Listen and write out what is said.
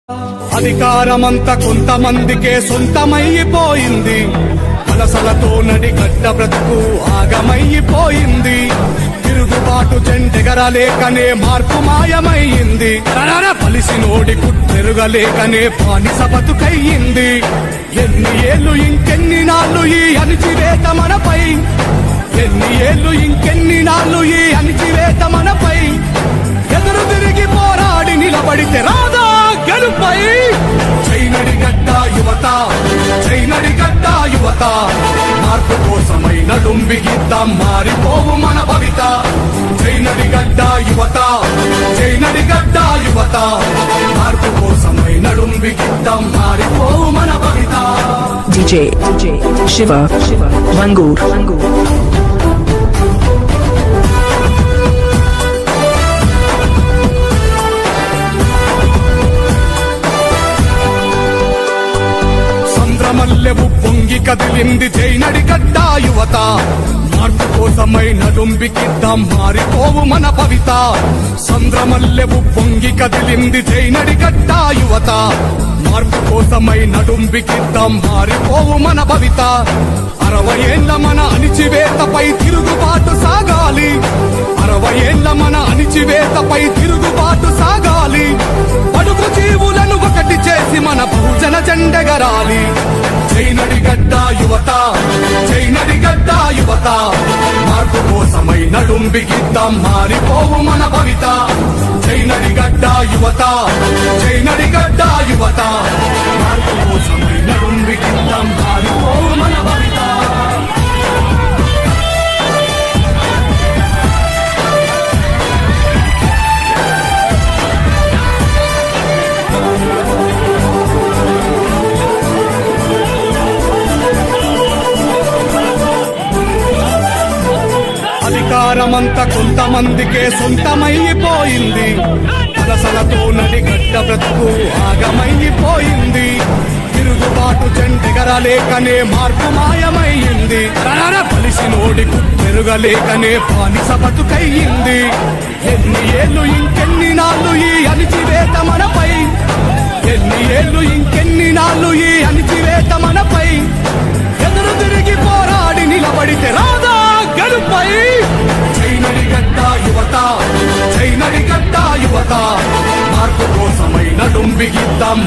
అధికారమంతా కొంతమందికే సొంతమైపోయింది. వలసలతో నడిగడ్డ బ్రతుకు ఆగమైపోయింది. తిరుగుబాటు జెండెగరలేకనే మార్పు మాయమైంది. పలిసినోడి కుట్టెరుగలేకనే బానిస బతుకయ్యింది. ఎన్ని ఏళ్ళు ఇంకెన్ని నాళ్ళు ఈ అణిచివేత మనపై, ఎన్ని ఏళ్ళు ఇంకెన్ని నాళ్ళు ఈ అణిచివేత మనపై. ఎదురు తిరిగి పోరాడి నిలబడితే రాదా గెలుపై. చైనడిగడ్డ యువత, చైనడిగడ్డ యువత, మార్పు కోసమై నడుం బిగిద్దాం మారిపోవు మన భవిత. చైనడిగడ్డ యువత, చైనడిగడ్డ యువత, మార్పు కోసమై నడుం బిగిద్దాం మారిపోవు మన భవిత. DJ Shiva Vangur. మల్లెవు పొంగి కదిలింది చైనడిగడ్డ యువత. మార్పు కోసమై నడుం బిగిద్దాం మారిపోవు మన భవిత. సంద్రమల్లెవు పొంగి కదిలింది చైనడిగడ్డ యువత. మార్పు కోసమై నడుం బిగిద్దాం మారిపోవు మన భవిత. 60 ఏళ్ల మన అణిచివేతపై తిరుగుబాటు సాగాలి. 60 ఏళ్ల మన అణిచివేతపై తిరుగుబాటు సాగాలి. పడుగు జీవులను ఒకటి చేసి మన బహుజన జెండెగరాలి. చైనడిగడ్డ యువత, చైనడిగడ్డ యువత, మార్పు కోసమై నడుం బిగిద్దాం మారిపోవు మన భవిత. చైనడిగడ్డ యువత, చైనడిగడ్డ యువత, మార్పు కోసమై నడుం బిగిద్దాం మారిపోవు మన భవిత. అధికారమంతా కొంతమందికే సొంతమైపోయింది. వలసలతో నడిగడ్డ బ్రతుకు ఆగమైపోయింది. తిరుగుబాటు జెండెగరలేకనే మార్పు మాయమైంది. పలిసినోడి కుట్టెరుగలేకనే బానిస బతుకయ్యింది. ఎన్ని ఏళ్ళు ఇంకెన్ని నాళ్ళు ఈ అణిచివేత మనపై, ఎన్ని ఏళ్ళు ఇంకెన్ని నాళ్ళు ఈ అణిచివేత మనపై. ఎదురు తిరిగి పోరాడి నిలబడితే రాదా గెలుపై. చైనడిగడ్డ యువత, చైనడిగడ్డ యువత, మార్పు కోసమై నడుం బిగిద్దాం.